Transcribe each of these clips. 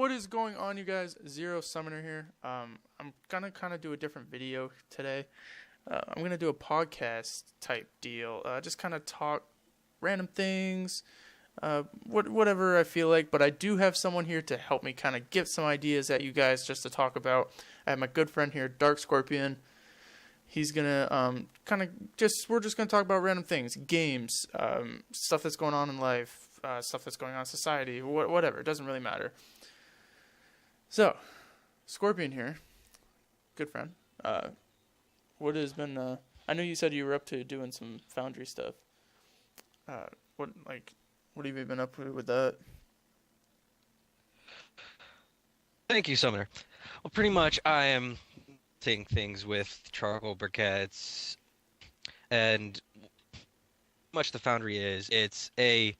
What is going on, you guys? Zero Summoner here. I'm gonna kind of do a different video today. I'm gonna do a podcast type deal. Just kind of talk random things, whatever I feel like. But I do have someone here to help me kind of give some ideas at you guys just to talk about. I have my good friend here, DarkScorpion. He's gonna we're just gonna talk about random things, games, stuff that's going on in life, stuff that's going on in society, whatever. It doesn't really matter. So, Scorpion here, good friend. What has been? I know you said you were up to doing some Foundry stuff. What have you been up to with that? Thank you, Summoner. Well, pretty much I am doing things with charcoal briquettes, and much the Foundry is. It's a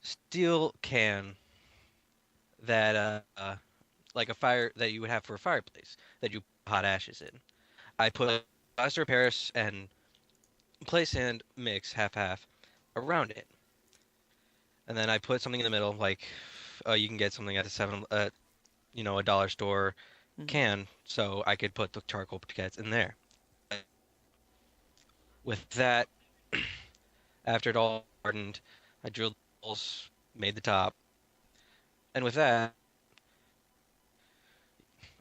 steel can that like a fire that you would have for a fireplace that you put hot ashes in. I put plaster of Paris and clay sand mix half around it, and then I put something in the middle, like you can get something at a a dollar store can, so I could put the charcoal briquettes in there. With that, after it all hardened, I drilled holes, made the top, and with that,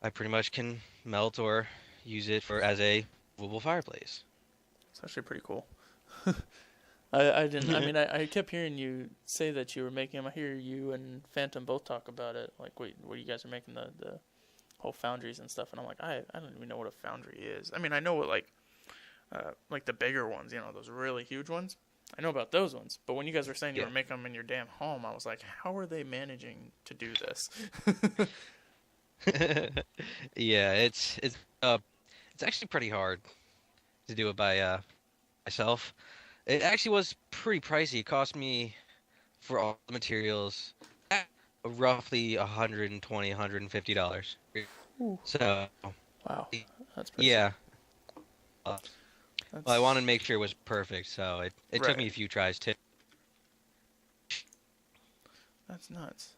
I pretty much can melt or use it as a movable fireplace. It's actually pretty cool. I didn't. I mean, I kept hearing you say that you were making them. I hear you and Phantom both talk about it. Like, wait, what you guys are making the whole foundries and stuff. And I'm like, I don't even know what a foundry is. I mean, I know what like the bigger ones, those really huge ones. I know about those ones. But when you guys were saying you were making them in your damn home, I was like, how are they managing to do this? Yeah, it's actually pretty hard to do it by myself. It actually was pretty pricey. It cost me, for all the materials, roughly $120, $150. So, wow, that's pretty yeah. Well, I wanted to make sure it was perfect, so it took me a few tries too. That's nuts.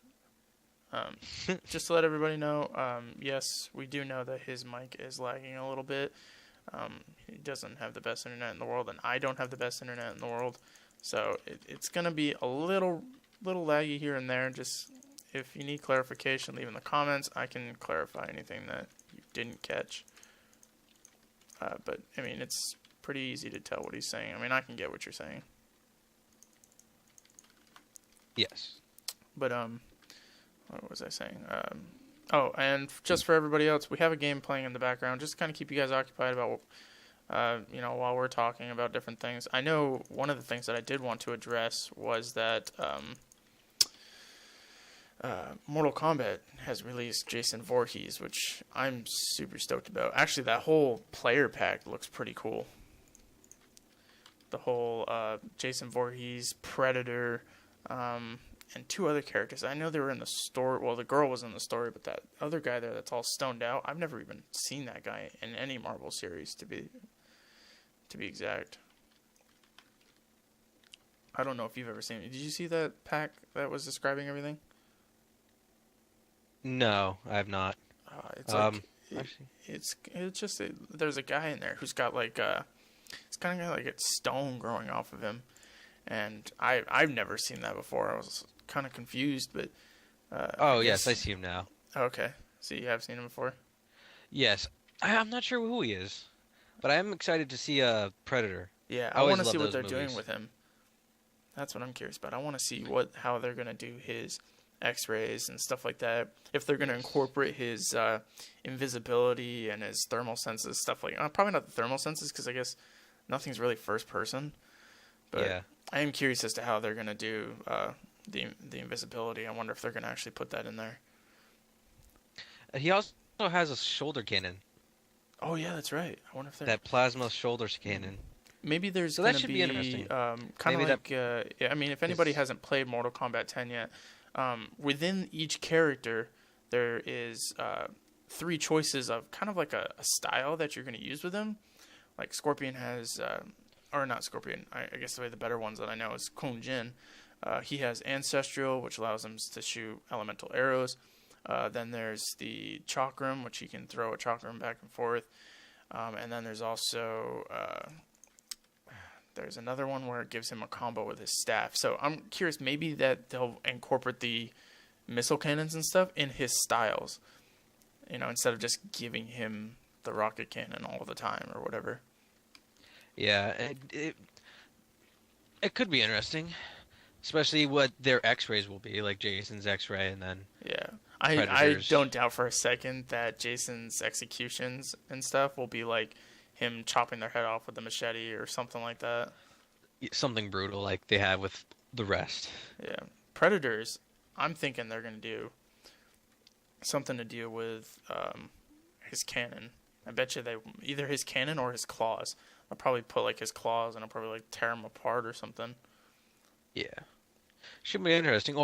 Just to let everybody know, yes, we do know that his mic is lagging a little bit. He doesn't have the best internet in the world, and I don't have the best internet in the world. So it's going to be a little laggy here and there. Just if you need clarification, leave in the comments. I can clarify anything that you didn't catch. But, I mean, it's pretty easy to tell what he's saying. I mean, I can get what you're saying. Yes. But, what was I saying? Oh, and just for everybody else, we have a game playing in the background, just to kind of keep you guys occupied about, while we're talking about different things. I know one of the things that I did want to address was that Mortal Kombat has released Jason Voorhees, which I'm super stoked about. Actually, that whole player pack looks pretty cool. The whole Jason Voorhees, Predator, and two other characters. I know they were in the story. Well, the girl was in the story, but that other guy there that's all stoned out, I've never even seen that guy in any Marvel series, to be exact. I don't know if you've ever seen it. Did you see that pack that was describing everything? No, I have not. It's like it's just there's a guy in there who's got like it's kind of got like a stone growing off of him, and I've never seen that before. I was kind of confused, but yes, I see him now. Okay, so you have seen him before? Yes, I'm not sure who he is, but I am excited to see Predator. Yeah, I want to see what they're doing with him. That's what I'm curious about. I want to see how they're gonna do his X-rays and stuff like that. If they're gonna incorporate his invisibility and his thermal senses, stuff like probably not the thermal senses because I guess nothing's really first person. But yeah. I am curious as to how they're gonna do the invisibility. I wonder if they're gonna actually put that in there. He also has a shoulder cannon. Oh yeah, that's right. I wonder if that plasma shoulder cannon. Maybe there's that should be interesting. Kind of like I mean, if anybody hasn't played Mortal Kombat 10 yet, within each character there is 3 choices of kind of like a style that you're going to use with him. Like Scorpion has, or not Scorpion, I guess the better ones that I know is Kun Jin. He has Ancestral, which allows him to shoot elemental arrows. Then there's the chakram, which he can throw a chakram back and forth. And then there's also there's another one where it gives him a combo with his staff. So I'm curious, maybe that they'll incorporate the missile cannons and stuff in his styles, instead of just giving him the rocket cannon all the time or whatever. Yeah, it could be interesting, especially what their X-rays will be, like Jason's X-ray, and then yeah, I don't doubt for a second that Jason's executions and stuff will be like him chopping their head off with a machete or something like that. Something brutal like they have with the rest. Yeah, Predators. I'm thinking they're gonna do something to deal with his cannon. I bet you they either his cannon or his claws. I'll probably put like his claws and I'll probably like tear him apart or something. Yeah, should be interesting.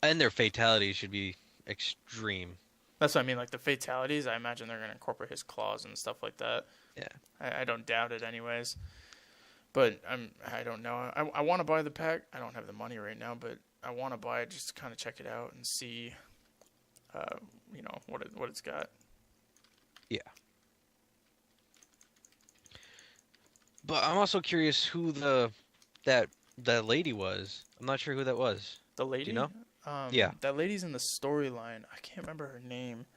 And their fatalities should be extreme. That's what I mean. Like the fatalities, I imagine they're gonna incorporate his claws and stuff like that. Yeah, I don't doubt it, anyways. But I don't know. I want to buy the pack. I don't have the money right now, but I want to buy it just to kind of check it out and see, what it's got. Yeah. But I'm also curious who that lady was. I'm not sure who that was. The lady? Do you know? Yeah. That lady's in the storyline. I can't remember her name.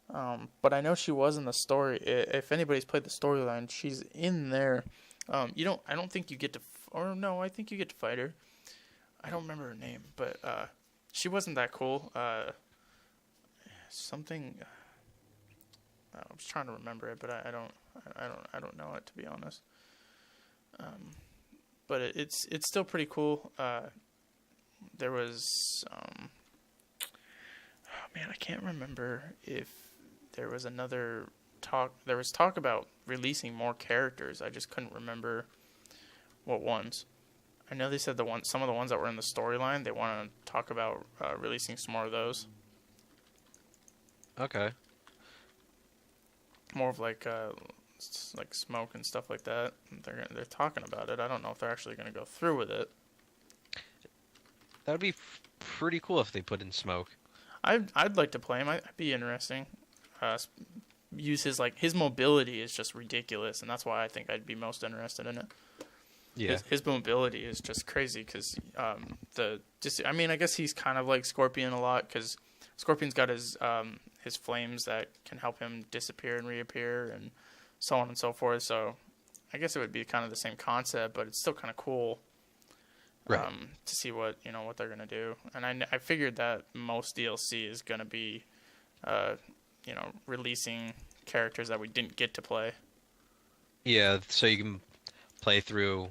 But I know she was in the story. If anybody's played the storyline, she's in there. I don't think you get to, I think you get to fight her. I don't remember her name, but she wasn't that cool. I was trying to remember it, but I don't know it, to be honest. But it's still pretty cool. There was I can't remember if there was another talk. There was talk about releasing more characters. I just couldn't remember what ones. I know they said some of the ones that were in the storyline, they want to talk about releasing some more of those. Okay. More of like smoke and stuff like that. They're talking about it. I don't know if they're actually going to go through with it. That would be pretty cool if they put in smoke. I'd like to play him. I'd be interesting. Use his mobility is just ridiculous, and that's why I think I'd be most interested in it. Yeah, his mobility is just crazy because I guess he's kind of like Scorpion a lot because Scorpion's got his flames that can help him disappear and reappear and so on and so forth. So I guess it would be kind of the same concept, but it's still kind of cool. Right. To see what they're gonna do, and I figured that most DLC is gonna be, releasing characters that we didn't get to play. Yeah, so you can play through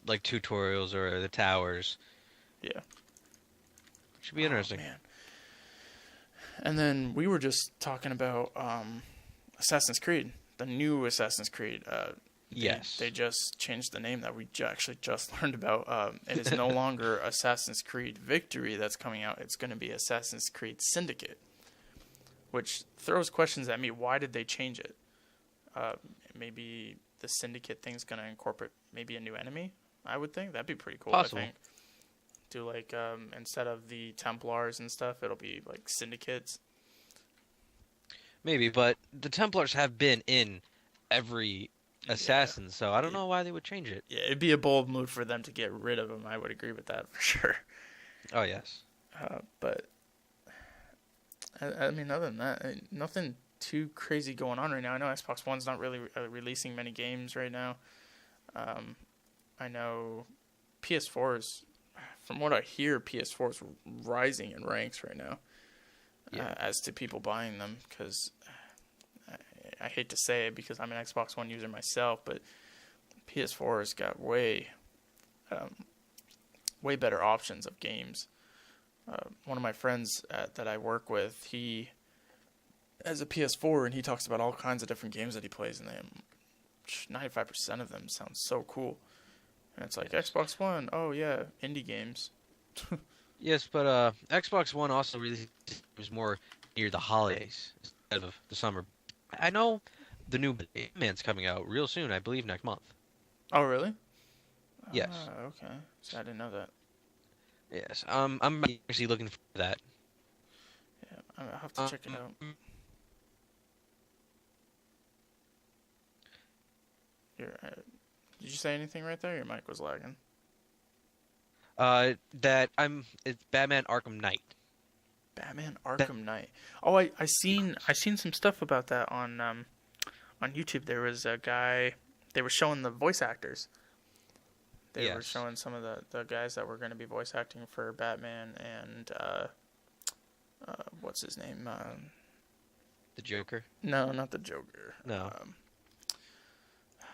like tutorials or the towers. Yeah, should be interesting. Man. And then we were just talking about Assassin's Creed, the new Assassin's Creed. Yes. They just changed the name that we actually just learned about. It is no longer Assassin's Creed Victory that's coming out. It's going to be Assassin's Creed Syndicate, which throws questions at me. Why did they change it? Maybe the Syndicate thing's going to incorporate maybe a new enemy, I would think. That'd be pretty cool, Possible. I think. Do like, instead of the Templars and stuff, it'll be like Syndicates. Maybe, but the Templars have been in every Assassin, so I don't know why they would change it. Yeah, it'd be a bold move for them to get rid of them. I would agree with that for sure. Oh, yes. But, I mean, other than that, nothing too crazy going on right now. I know Xbox One's not really releasing many games right now. I know PS4's, from what I hear, PS4's rising in ranks right now. Yeah. As to people buying them, because I hate to say it because I'm an Xbox One user myself, but PS4 has got way better options of games. One of my friends that I work with, he has a PS4 and he talks about all kinds of different games that he plays, and 95% of them sound so cool. And it's like, yes. Xbox One, oh yeah, indie games. Yes, but Xbox One also really was more near the holidays instead of the summer. I know the new Batman's coming out real soon, I believe next month. Oh, really? Yes. Okay. So I didn't know that. Yes. I'm actually looking for that. I'll have to check it out. Did you say anything right there? Your mic was lagging. It's Batman Arkham Knight. Batman Arkham Knight. Oh, I seen some stuff about that on YouTube. There was a guy. They were showing the voice actors. They were showing some of the guys that were going to be voice acting for Batman and what's his name? The Joker? No, not the Joker. No.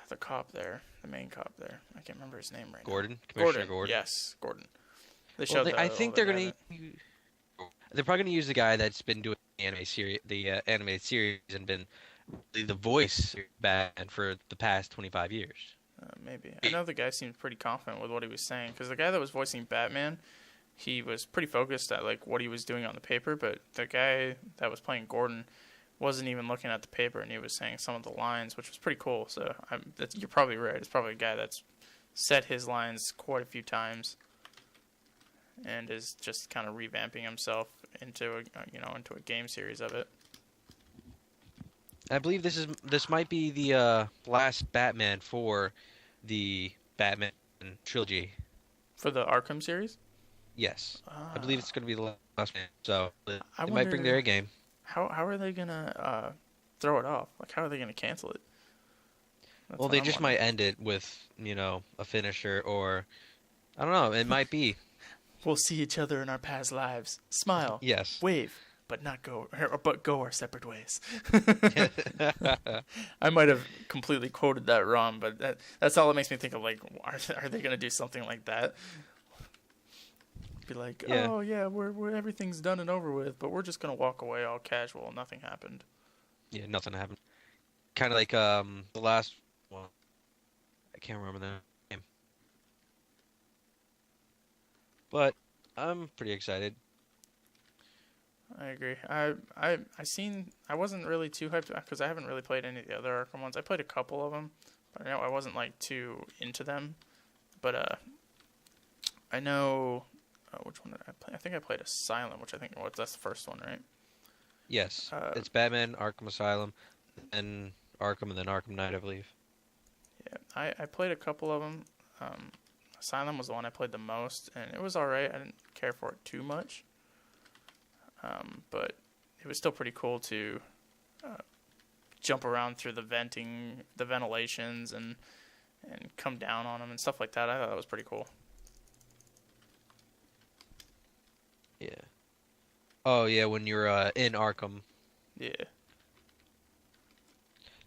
The cop there, the main cop there. I can't remember his name right Gordon? now. Commissioner Gordon? Yes, Gordon. They showed I think they're going to... They're probably going to use the guy that's been doing the animated series and been the voice of Batman for the past 25 years. Maybe. I know the guy seemed pretty confident with what he was saying, because the guy that was voicing Batman, he was pretty focused at like what he was doing on the paper, but the guy that was playing Gordon wasn't even looking at the paper, and he was saying some of the lines, which was pretty cool. So you're probably right. It's probably a guy that's said his lines quite a few times and is just kind of revamping himself into a game series of it. I believe this might be the last Batman for the Batman trilogy. For the Arkham series? Yes. I believe it's going to be the last one. So it I might bring their game. How are they going to throw it off? Like, how are they going to cancel it? Well, they just might end it with, a finisher, or I don't know. It might be. We'll see each other in our past lives. Smile. Yes. Wave. But go our separate ways. I might have completely quoted that wrong, but that's all it makes me think of. Like, are they going to do something like that? Be like, oh yeah, we're everything's done and over with, but we're just going to walk away all casual. Nothing happened. Yeah, nothing happened. Kind of like the last one. I can't remember the name, but I'm pretty excited. I agree. I wasn't really too hyped because I haven't really played any of the other Arkham ones. I played a couple of them, but I wasn't like too into them. But I know which one did I play? I think I played Asylum, which that's the first one, right? Yes, it's Batman Arkham Asylum, and Arkham, and then Arkham Knight, I believe. Yeah, I played a couple of them. Asylum was the one I played the most, and it was alright. I didn't care for it too much. But it was still pretty cool to jump around through the ventilations, and come down on them and stuff like that. I thought that was pretty cool. Yeah. Oh yeah, when you're in Arkham. Yeah.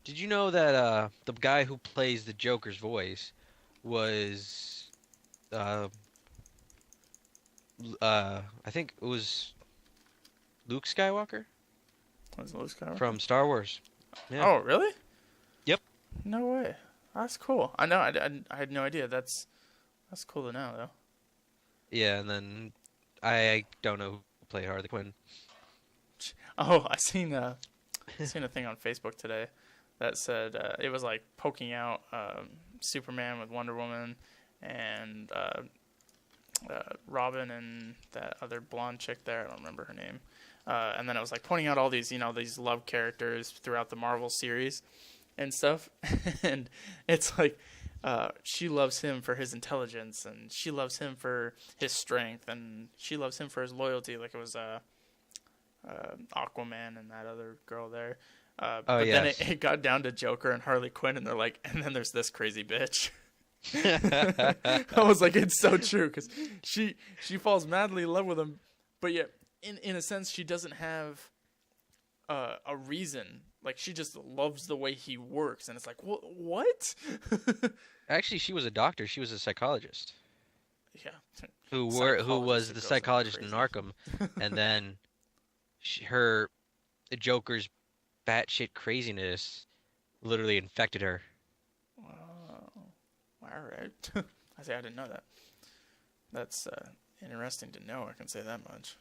Did you know that the guy who plays the Joker's voice was I think it was Luke Skywalker? Was it Luke Skywalker? From Star Wars. Yeah. Oh, really? Yep. No way. That's cool. I know. I had no idea. That's cool to know, though. Yeah, and then I don't know who played Harley Quinn. Oh, I seen a thing on Facebook today that said it was like poking out Superman with Wonder Woman and Robin and that other blonde chick there. I don't remember her name. And then it was like pointing out all these, these love characters throughout the Marvel series and stuff. And it's like she loves him for his intelligence, and she loves him for his strength, and she loves him for his loyalty. Like it was Aquaman and that other girl there. But yes. Then it got down to Joker and Harley Quinn, and they're like, and then there's this crazy bitch. I was like, it's so true, because she falls madly in love with him, but yet in a sense she doesn't have a reason. Like, she just loves the way he works, and it's like, what? Actually, she was a doctor. She was a psychologist. Yeah. Who was the psychologist in Arkham, and then the Joker's batshit craziness literally infected her. Wow. All right. I didn't know that. That's interesting to know. I can say that much.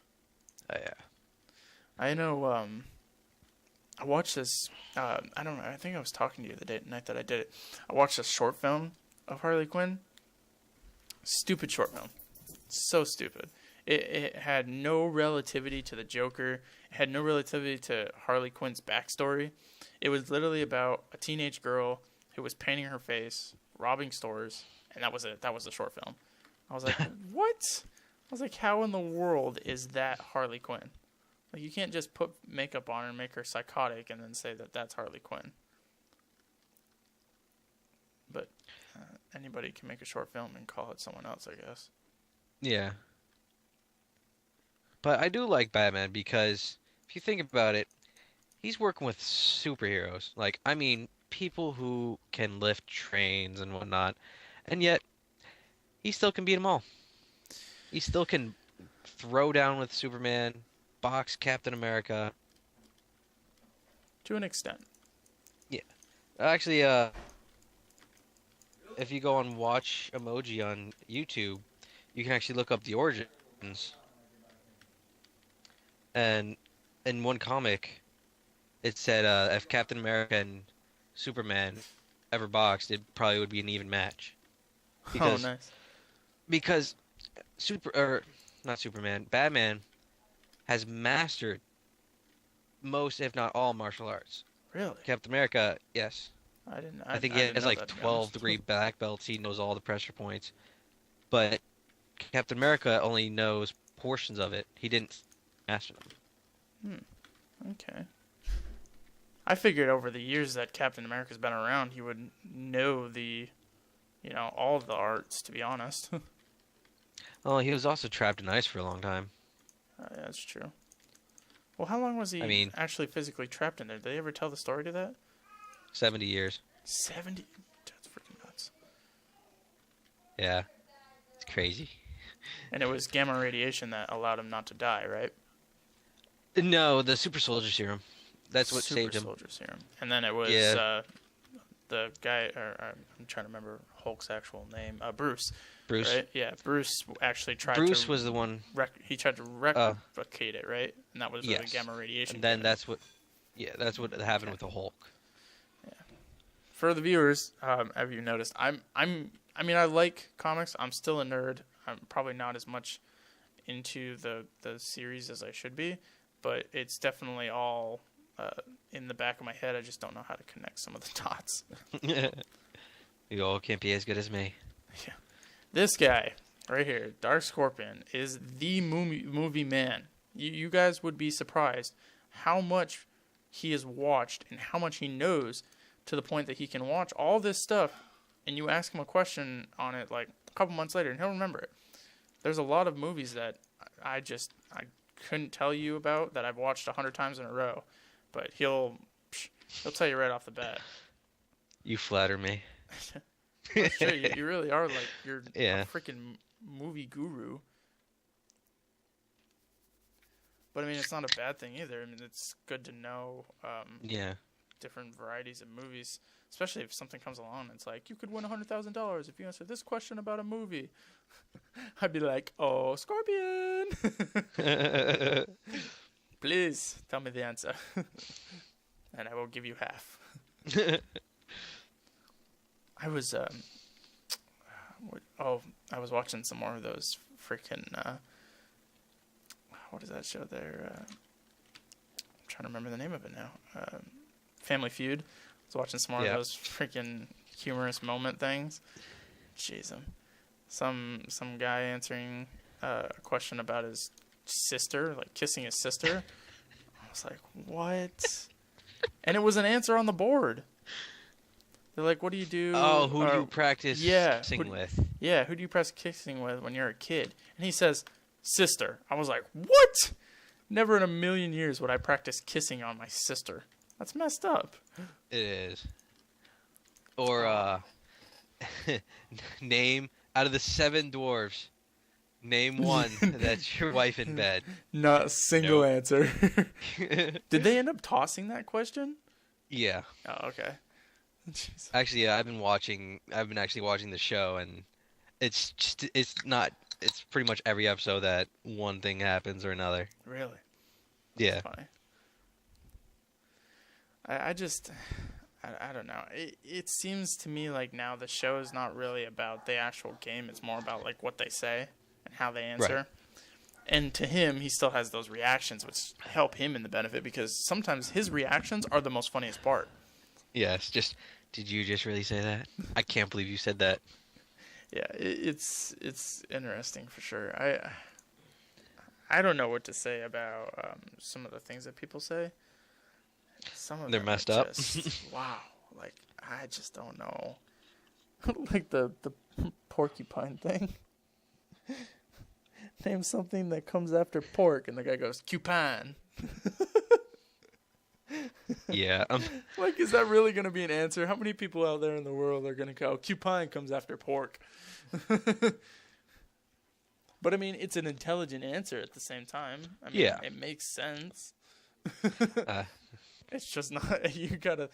Oh, yeah. I know. I watched this. I don't know. I think I was talking to you the night that I did it. I watched a short film of Harley Quinn. Stupid short film. So stupid. It had no relativity to the Joker. It had no relativity to Harley Quinn's backstory. It was literally about a teenage girl who was painting her face, robbing stores, and that was it. That was the short film. I was like, what? I was like, how in the world is that Harley Quinn? Like, you can't just put makeup on her and make her psychotic and then say that that's Harley Quinn. But anybody can make a short film and call it someone else, I guess. Yeah. But I do like Batman because if you think about it, he's working with superheroes. Like, I mean, people who can lift trains and whatnot, and yet he still can beat them all. He still can throw down with Superman, box Captain America. To an extent. Yeah. Actually, if you go on Watch Emoji on YouTube, you can actually look up the origins. And in one comic, it said if Captain America and Superman ever boxed, it probably would be an even match. Because, nice. Because Batman has mastered most, if not all, martial arts. Really? Captain America, yes. I think he has like 12 degree black belts. He knows all the pressure points. But Captain America only knows portions of it. He didn't master them. Okay. I figured over the years that Captain America's been around, he would know all of the arts, to be honest. Oh, he was also trapped in ice for a long time. Yeah, that's true. Well, how long was he actually physically trapped in there? Did they ever tell the story to that? 70 years. 70? That's freaking nuts. Yeah. It's crazy. And it was gamma radiation that allowed him not to die, right? No, the super soldier serum. That's what saved him. Super soldier serum. And then it was the guy, I'm trying to remember Hulk's actual name, Bruce. Bruce. Right? Yeah, Bruce actually tried Bruce was the one. He tried to replicate it, right? And that was where the gamma radiation. And then that's what happened with the Hulk. Yeah. For the viewers, have you noticed? I like comics. I'm still a nerd. I'm probably not as much into the series as I should be, but it's definitely all in the back of my head. I just don't know how to connect some of the dots. You all can't be as good as me. Yeah. This guy right here, DarkScorpion, is the movie man. You guys would be surprised how much he has watched and how much he knows, to the point that he can watch all this stuff and you ask him a question on it like a couple months later and he'll remember it. There's a lot of movies that I couldn't tell you about that I've watched 100 times in a row, but he'll tell you right off the bat. You flatter me. Well, sure, you really are you're a freaking movie guru. But I mean, it's not a bad thing either. I mean, it's good to know different varieties of movies, especially if something comes along and it's like, you could win $100,000 if you answer this question about a movie. I'd be like, oh, Scorpion! Please tell me the answer. And I will give you half. I was watching some more of those freaking what is that show there? I'm trying to remember the name of it now. Family Feud. I was watching some more of those freaking humorous moment things. Jeez, some guy answering a question about his sister, like kissing his sister. I was like, what? And it was an answer on the board. They're like, what do you do? Oh, who do you practice kissing with? Yeah, who do you practice kissing with when you're a kid? And he says, sister. I was like, what? Never in a million years would I practice kissing on my sister. That's messed up. It is. Or, name, out of the 7 dwarves, name one that's your wife in bed. Not a single answer. Did they end up tossing that question? Yeah. Oh, okay. Jeez. Actually, I've been actually watching the show, and it's pretty much every episode that one thing happens or another. Really? Yeah. That's funny. I don't know. It seems to me like now the show is not really about the actual game. It's more about like what they say and how they answer. And to him, he still has those reactions, which help him in the benefit, because sometimes his reactions are the most funniest part. Yes, did you just really say that? I can't believe you said that. Yeah, it's interesting for sure. I don't know what to say about some of the things that people say. Some of They're them messed are up. just, wow, like I just don't know. Like the porcupine thing. Name something that comes after pork, and the guy goes cupine. Yeah. Like, is that really going to be an answer? How many people out there in the world are going to go, cupine comes after pork? But, I mean, it's an intelligent answer at the same time. I mean, Yeah. it makes sense. It's just not, you gotta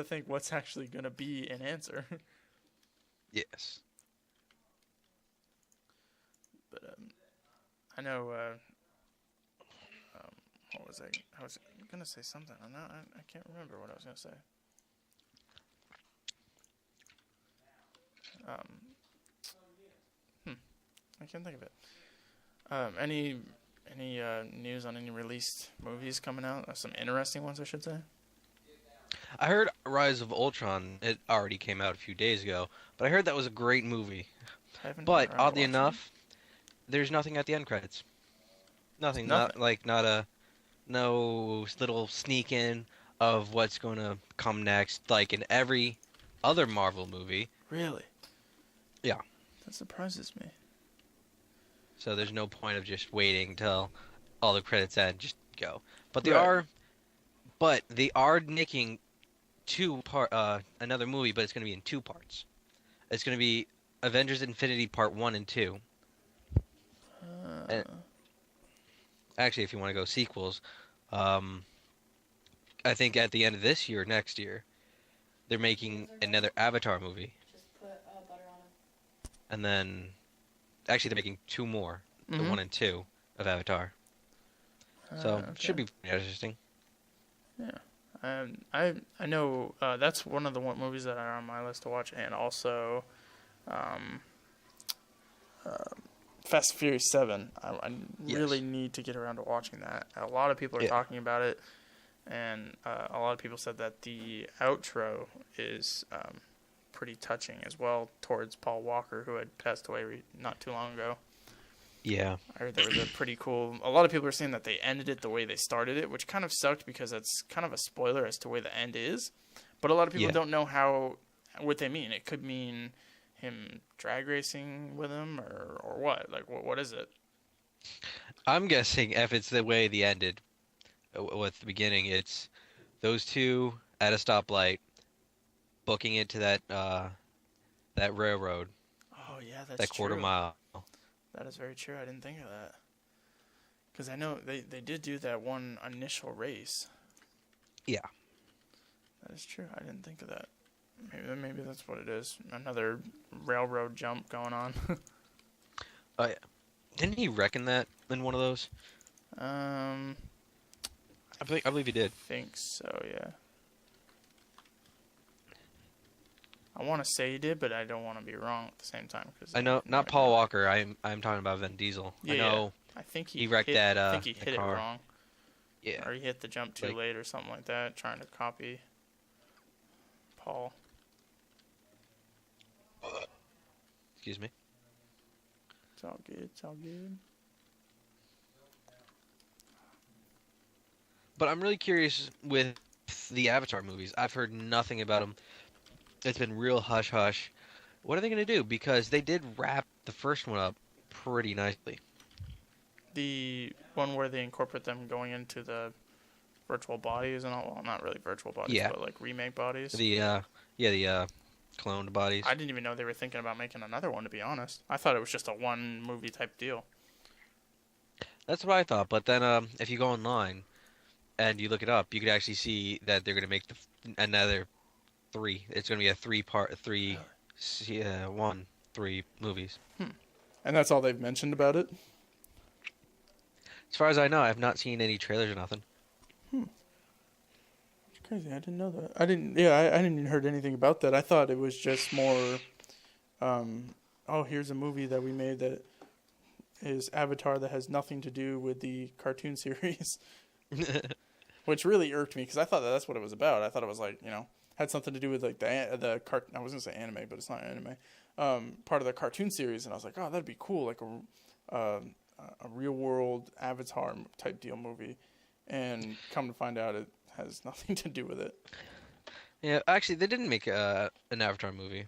think what's actually going to be an answer. Yes. But, I know, what was I was going to say something. I can't remember what I was going to say. I can't think of it. Any news on any released movies coming out? Some interesting ones, I should say. I heard Rise of Ultron. It already came out a few days ago, but I heard that was a great movie. But oddly enough, there's nothing at the end credits. Nothing. No little sneak in of what's going to come next, like in every other Marvel movie. Really? Yeah. That surprises me. So there's no point of just waiting till all the credits end, just go. But they are making another movie, but it's going to be in two parts. It's going to be Avengers Infinity Part 1 and 2. And actually, if you want to go sequels, I think at the end of this year, next year, they're making another Avatar movie. Just put butter on it. And then, actually, they're making two more, the 1 and 2 of Avatar. So it should be pretty interesting. Yeah, I know that's one of the movies that are on my list to watch, and also, Fast and Furious 7. I really need to get around to watching that. A lot of people are talking about it, and a lot of people said that the outro is pretty touching as well towards Paul Walker, who had passed away not too long ago. Yeah. I heard there was a pretty cool... A lot of people are saying that they ended it the way they started it, which kind of sucked because that's kind of a spoiler as to where the end is. But a lot of people don't know what they mean. It could mean him drag racing with him or what? Like, what is it? I'm guessing if it's the way the ended with the beginning, it's those two at a stoplight booking it to that railroad. Oh, yeah, that's that quarter true. mile. That is very true. I didn't think of that. Because I know they did do that one initial race. Yeah. That is true. I didn't think of that. Maybe that's what it is. Another railroad jump going on. Didn't he reckon that in one of those? I I believe he did. think so, yeah. I want to say he did, but I don't want to be wrong at the same time. Cause I know, not Paul Walker. I'm talking about Vin Diesel. Yeah, I know. I think he wrecked that. I think he hit it car. wrong. Yeah. Or he hit the jump too late or something like that, trying to copy Paul. Excuse me. It's all good. It's all good. But I'm really curious with the Avatar movies. I've heard nothing about them. It's been real hush-hush. What are they going to do? Because they did wrap the first one up pretty nicely. The one where they incorporate them going into the virtual bodies and all. Well, not really virtual bodies, but like remake bodies. The cloned bodies. I didn't even know they were thinking about making another one, to be honest. I thought it was just a one movie type deal. That's what I thought. But then if you go online and you look it up, you could actually see that they're going to make another 3. It's going to be a 3 movies. And that's all they've mentioned about it? As far as I know, I've not seen any trailers or nothing. It's crazy. I didn't know that. I didn't even heard anything about that. I thought it was just more, here's a movie that we made that is Avatar that has nothing to do with the cartoon series, which really irked me because I thought that's what it was about. I thought it was like, had something to do with like the I was gonna say anime, but it's not anime. Part of the cartoon series, and I was like, oh, that'd be cool, like a real world Avatar type deal movie. And come to find out, it has nothing to do with it. Yeah, actually, they didn't make an Avatar movie.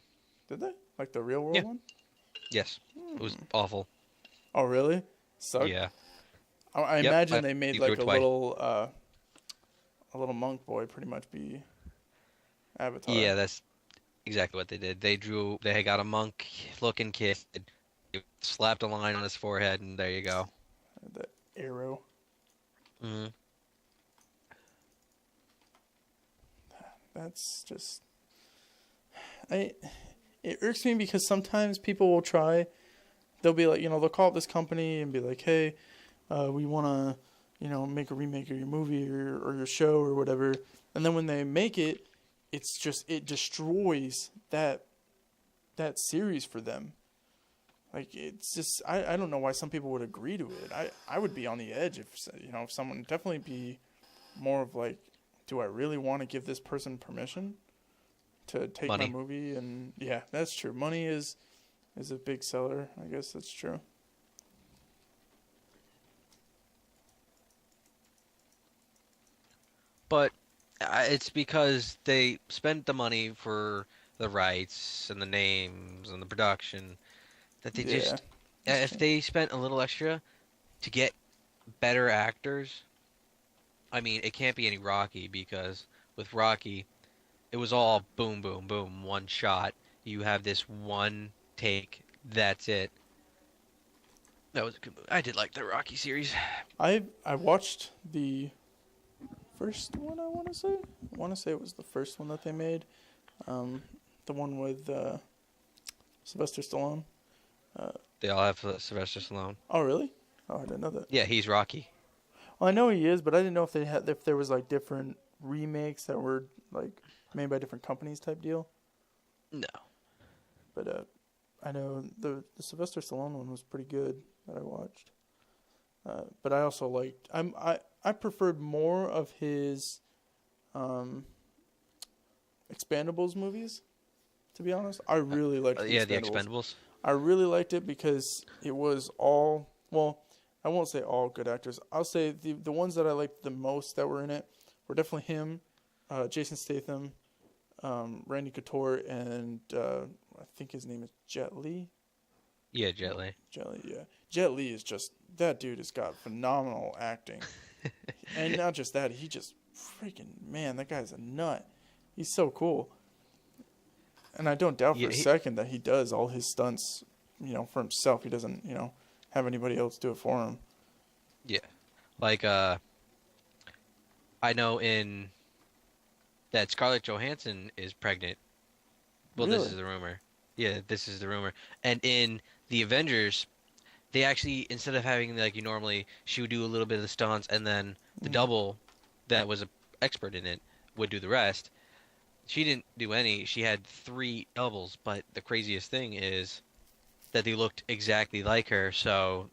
Did they? Like the real world one? Yes. It was awful. Oh, really? Sucked? Yeah. I imagine they made like a twice. little monk boy pretty much be Avatar. Yeah, that's exactly what they did. They got a monk-looking kid, slapped a line on his forehead, and there you go. The arrow. Mm-hmm. That's just... It irks me because sometimes people will try... They'll be like, they'll call up this company and be like, hey, we want to, make a remake of your movie or your show or whatever. And then when they make it, it destroys that series for them. Like, it's just, I don't know why some people would agree to it. I would be on the edge if someone, definitely be more of like, do I really want to give this person permission to take my movie? And yeah, that's true. Money is a big seller. I guess that's true. But it's because they spent the money for the rights and the names and the production that they just... If they spent a little extra to get better actors... I mean, it can't be any Rocky, because with Rocky, it was all boom, boom, boom, one shot. You have this one take, that's it. That was a good movie. I did like the Rocky series. I watched the first one, I want to say it was the first one that they made. The one with Sylvester Stallone. They all have Sylvester Stallone. Oh, really? Oh, I didn't know that. Yeah, he's Rocky. Well, I know he is, but I didn't know if there was like different remakes that were like made by different companies type deal. No. But I know the Sylvester Stallone one was pretty good that I watched. But I also liked I preferred more of his Expendables movies, to be honest. I really liked the Expendables. I really liked it because it was all, well, I won't say all good actors. I'll say the ones that I liked the most that were in it were definitely him, Jason Statham, Randy Couture, and I think his name is Jet Li. Yeah, Jet Li. Yeah. Jet Li is just, that dude has got phenomenal acting. And not just that, he just freaking, man, that guy's a nut. He's so cool. And I don't doubt for a second that he does all his stunts, for himself. He doesn't, have anybody else do it for him. Yeah. Like, I know in that Scarlett Johansson is pregnant. Well, Really? This is the rumor. Yeah, this is the rumor. And in the Avengers, they actually, instead of having, like you normally, she would do a little bit of the stunts, and then the double that was an expert in it would do the rest. She didn't do any. She had 3 doubles, but the craziest thing is that they looked exactly like her. So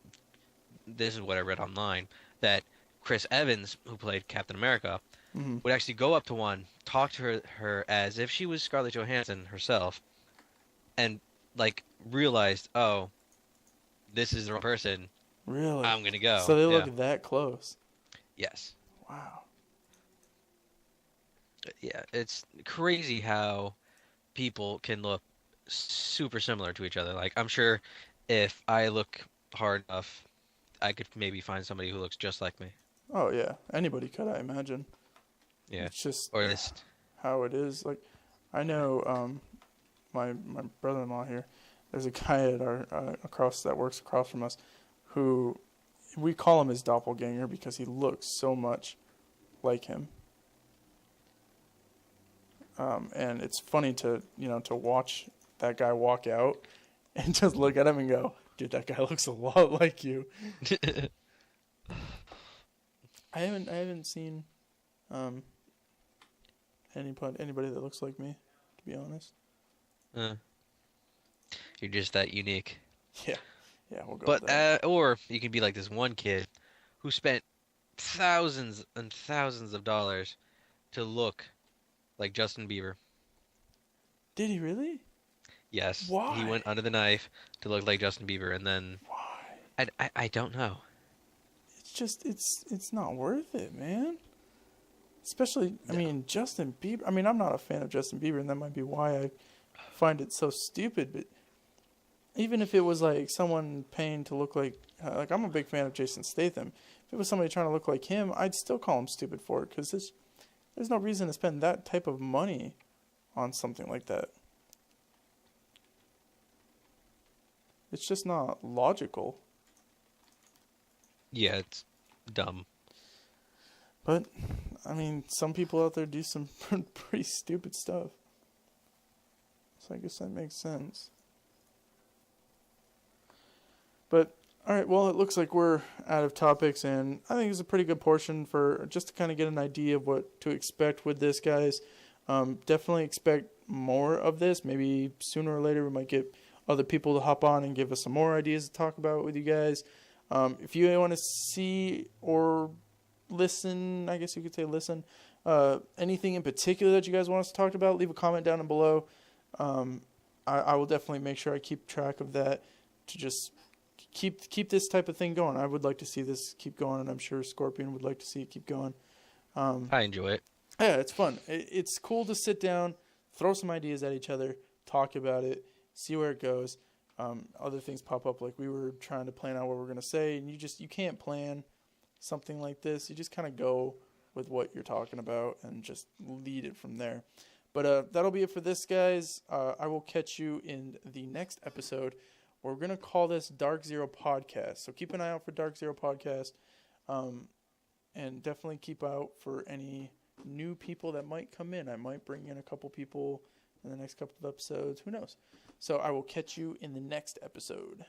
this is what I read online, that Chris Evans, who played Captain America, would actually go up to one, talk to her as if she was Scarlett Johansson herself, and like realized, oh, this is the wrong person. Really? I'm gonna go. So they look that close. Yes. Wow. Yeah, it's crazy how people can look super similar to each other. Like, I'm sure if I look hard enough, I could maybe find somebody who looks just like me. Oh, yeah. Anybody could, I imagine. Yeah. It's just or just how it is. Like, I know my brother-in-law here, there's a guy at our that works across from us who we call him his doppelganger because he looks so much like him. And it's funny to watch that guy walk out and just look at him and go, dude, that guy looks a lot like you. I haven't seen anybody that looks like me, to be honest. You're just that unique. Yeah, Yeah, we'll go But with that. or you can be like this one kid who spent thousands and thousands of dollars to look like Justin Bieber. Did he really? Yes, Why? he went under the knife to look like Justin Bieber, and then Why? I don't know. It's just it's not worth it, man. Especially, I mean, Justin Bieber. I mean, I'm not a fan of Justin Bieber, and that might be why I find it so stupid. But even if it was like someone paying to look like I'm a big fan of Jason Statham. If it was somebody trying to look like him, I'd still call him stupid for it because there's no reason to spend that type of money on something like that. It's just not logical. Yeah, it's dumb. But, I mean, some people out there do some pretty stupid stuff. So I guess that makes sense. But, alright, well, it looks like we're out of topics, and I think it's a pretty good portion for just to kind of get an idea of what to expect with this, guys. Definitely expect more of this. Maybe sooner or later we might get other people to hop on and give us some more ideas to talk about with you guys. If you want to see or listen, I guess you could say listen, anything in particular that you guys want us to talk about, leave a comment down below. I will definitely make sure I keep track of that to just keep this type of thing going. I would like to see this keep going, and I'm sure Scorpion would like to see it keep going. I enjoy it. Yeah, it's fun. It's cool to sit down, throw some ideas at each other, talk about it, see where it goes. Other things pop up, like we were trying to plan out what we're going to say, and you can't plan something like this. You just kind of go with what you're talking about and just lead it from there. But that'll be it for this, guys. I will catch you in the next episode. We're going to call this DarkZero Podcast. So keep an eye out for DarkZero Podcast. And definitely keep out for any new people that might come in. I might bring in a couple people in the next couple of episodes. Who knows? So I will catch you in the next episode.